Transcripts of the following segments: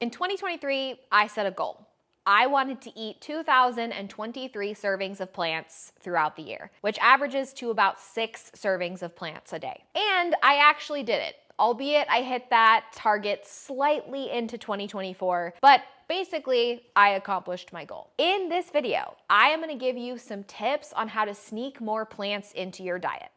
In 2023, I set a goal. I wanted to eat 2,023 servings of plants throughout the year, which averages to about 6 servings of plants a day. And I actually did it, albeit I hit that target slightly into 2024, but basically, I accomplished my goal. In this video, I am gonna give you some tips on how to sneak more plants into your diet.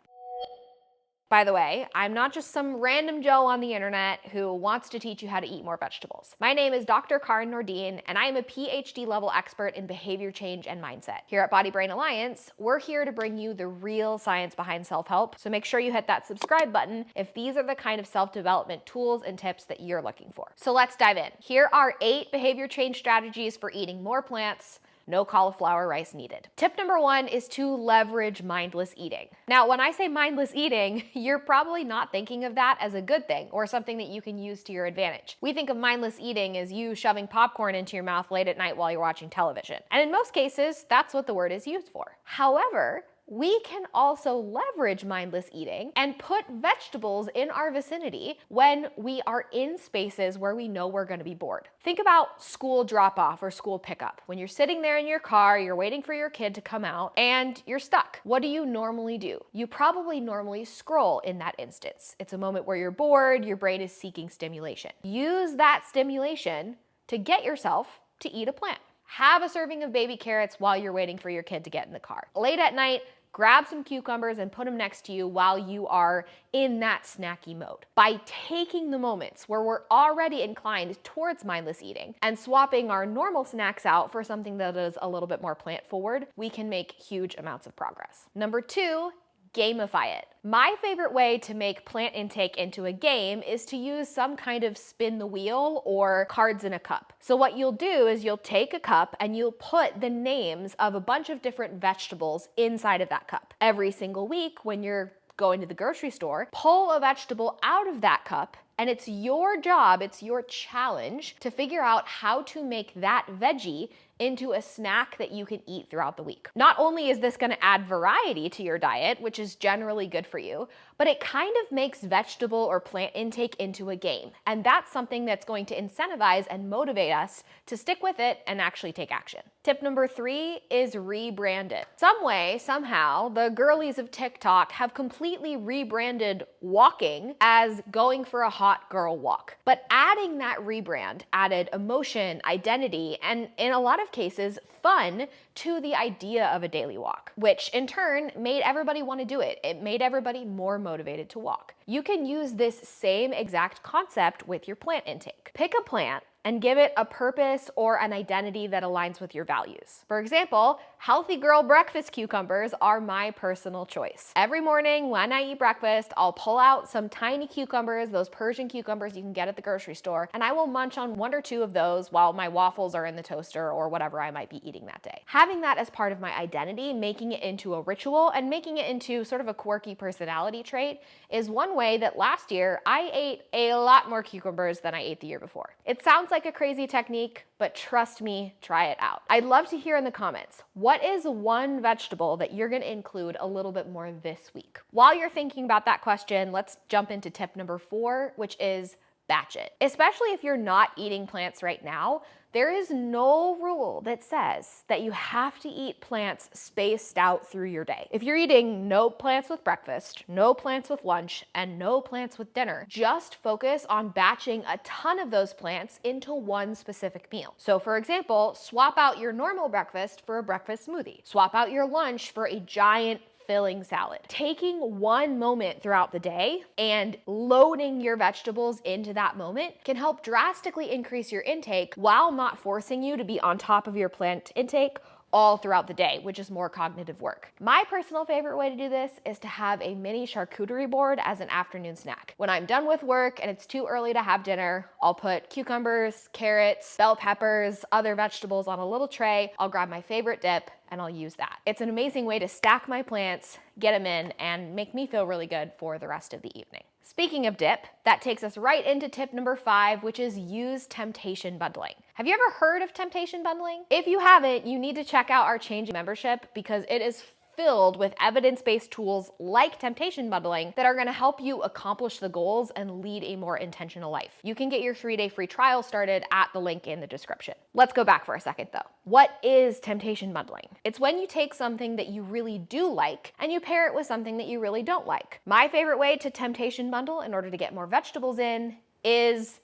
By the way, I'm not just some random Joe on the internet who wants to teach you how to eat more vegetables. My name is Dr. Karin Nordin, and I am a PhD level expert in behavior change and mindset. Here at Body Brain Alliance, we're here to bring you the real science behind self-help, so make sure you hit that subscribe button if these are the kind of self-development tools and tips that you're looking for. So let's dive in. Here are 8 behavior change strategies for eating more plants. No cauliflower rice needed. Tip number 1 is to leverage mindless eating. Now, when I say mindless eating, you're probably not thinking of that as a good thing or something that you can use to your advantage. We think of mindless eating as you shoving popcorn into your mouth late at night while you're watching television. And in most cases, that's what the word is used for. However, we can also leverage mindless eating and put vegetables in our vicinity when we are in spaces where we know we're gonna be bored. Think about school drop-off or school pickup. When you're sitting there in your car, you're waiting for your kid to come out, and you're stuck. What do you normally do? You probably normally scroll in that instance. It's a moment where you're bored, your brain is seeking stimulation. Use that stimulation to get yourself to eat a plant. Have a serving of baby carrots while you're waiting for your kid to get in the car. Late at night, grab some cucumbers and put them next to you while you are in that snacky mode. By taking the moments where we're already inclined towards mindless eating and swapping our normal snacks out for something that is a little bit more plant forward, we can make huge amounts of progress. Number 2, gamify it. My favorite way to make plant intake into a game is to use some kind of spin the wheel or cards in a cup. So what you'll do is you'll take a cup and you'll put the names of a bunch of different vegetables inside of that cup. Every single week when you're going to the grocery store, pull a vegetable out of that cup, and it's your job, it's your challenge to figure out how to make that veggie into a snack that you can eat throughout the week. Not only is this gonna add variety to your diet, which is generally good for you, but it kind of makes vegetable or plant intake into a game. And that's something that's going to incentivize and motivate us to stick with it and actually take action. Tip number 3 is rebrand it. Some way, somehow, the girlies of TikTok have completely rebranded walking as going for a hot girl walk. But adding that rebrand added emotion, identity, and in a lot of cases, fun to the idea of a daily walk, which in turn made everybody want to do it. It made everybody more motivated to walk. You can use this same exact concept with your plant intake. Pick a plant and give it a purpose or an identity that aligns with your values. For example, healthy girl breakfast cucumbers are my personal choice. Every morning when I eat breakfast, I'll pull out some tiny cucumbers, those Persian cucumbers you can get at the grocery store, and I will munch on 1 or 2 of those while my waffles are in the toaster or whatever I might be eating that day. Having that as part of my identity, making it into a ritual and making it into sort of a quirky personality trait is one way that last year I ate a lot more cucumbers than I ate the year before. It sounds like a crazy technique, but trust me, try it out. I'd love to hear in the comments, what is one vegetable that you're gonna include a little bit more this week? While you're thinking about that question, let's jump into tip number 4, which is batch it. Especially if you're not eating plants right now, there is no rule that says that you have to eat plants spaced out through your day. If you're eating no plants with breakfast, no plants with lunch, and no plants with dinner, just focus on batching a ton of those plants into one specific meal. So for example, swap out your normal breakfast for a breakfast smoothie. Swap out your lunch for a giant filling salad. Taking one moment throughout the day and loading your vegetables into that moment can help drastically increase your intake while not forcing you to be on top of your plant intake all throughout the day, which is more cognitive work. My personal favorite way to do this is to have a mini charcuterie board as an afternoon snack. When I'm done with work and it's too early to have dinner, I'll put cucumbers, carrots, bell peppers, other vegetables on a little tray. I'll grab my favorite dip and I'll use that. It's an amazing way to stack my plants, get them in, and make me feel really good for the rest of the evening. Speaking of dip, that takes us right into tip number 5, which is use temptation bundling. Have you ever heard of temptation bundling? If you haven't, you need to check out our Change membership because it is filled with evidence-based tools like temptation bundling that are gonna help you accomplish the goals and lead a more intentional life. You can get your 3-day free trial started at the link in the description. Let's go back for a second though. What is temptation bundling? It's when you take something that you really do like and you pair it with something that you really don't like. My favorite way to temptation bundle in order to get more vegetables in is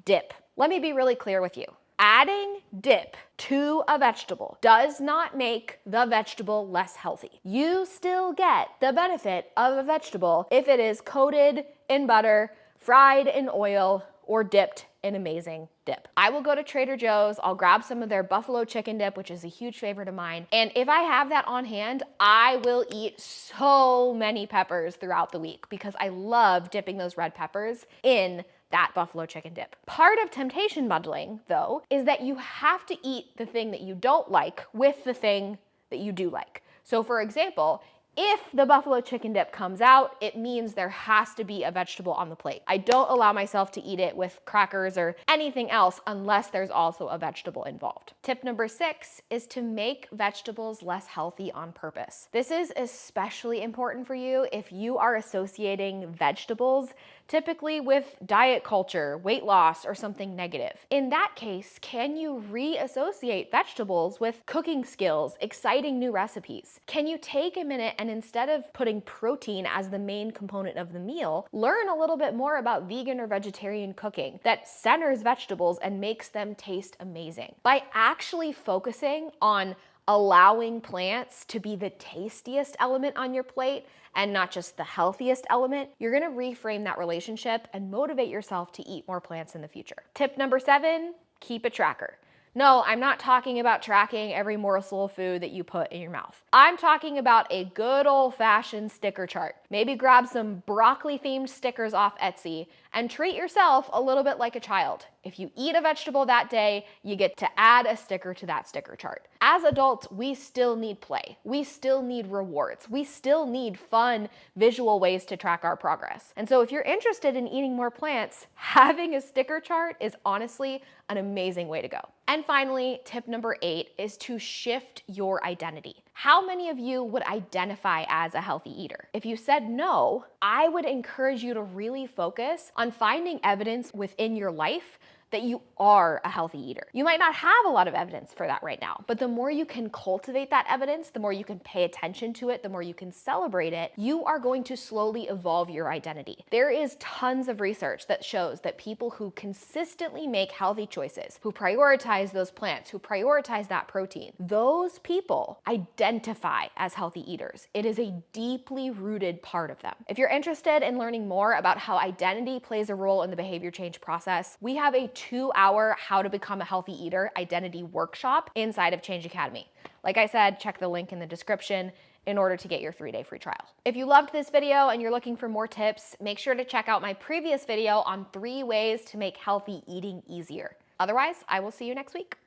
dip. Let me be really clear with you. Adding dip to a vegetable does not make the vegetable less healthy. You still get the benefit of a vegetable if it is coated in butter, fried in oil, or dipped in amazing dip. I will go to Trader Joe's, I'll grab some of their buffalo chicken dip, which is a huge favorite of mine, and if I have that on hand, I will eat so many peppers throughout the week because I love dipping those red peppers in that buffalo chicken dip. Part of temptation bundling, though, is that you have to eat the thing that you don't like with the thing that you do like. So for example, if the buffalo chicken dip comes out, it means there has to be a vegetable on the plate. I don't allow myself to eat it with crackers or anything else unless there's also a vegetable involved. Tip number 6 is to make vegetables less healthy on purpose. This is especially important for you if you are associating vegetables typically with diet culture, weight loss, or something negative. In that case, can you reassociate vegetables with cooking skills, exciting new recipes? Can you take a minute and instead of putting protein as the main component of the meal, learn a little bit more about vegan or vegetarian cooking that centers vegetables and makes them taste amazing? By actually focusing on allowing plants to be the tastiest element on your plate and not just the healthiest element, you're gonna reframe that relationship and motivate yourself to eat more plants in the future. Tip number 7, keep a tracker. No, I'm not talking about tracking every morsel of food that you put in your mouth. I'm talking about a good old-fashioned sticker chart. Maybe grab some broccoli-themed stickers off Etsy and treat yourself a little bit like a child. If you eat a vegetable that day, you get to add a sticker to that sticker chart. As adults, we still need play. We still need rewards. We still need fun, visual ways to track our progress. And so if you're interested in eating more plants, having a sticker chart is honestly an amazing way to go. And finally, tip number 8 is to shift your identity. How many of you would identify as a healthy eater? If you said no, I would encourage you to really focus on finding evidence within your life that you are a healthy eater. You might not have a lot of evidence for that right now, but the more you can cultivate that evidence, the more you can pay attention to it, the more you can celebrate it, you are going to slowly evolve your identity. There is tons of research that shows that people who consistently make healthy choices, who prioritize those plants, who prioritize that protein, those people identify as healthy eaters. It is a deeply rooted part of them. If you're interested in learning more about how identity plays a role in the behavior change process, we have a 2-hour How to Become a Healthy Eater identity workshop inside of Change Academy. Like I said, check the link in the description in order to get your 3-day free trial. If you loved this video and you're looking for more tips, make sure to check out my previous video on 3 ways to make healthy eating easier. Otherwise, I will see you next week.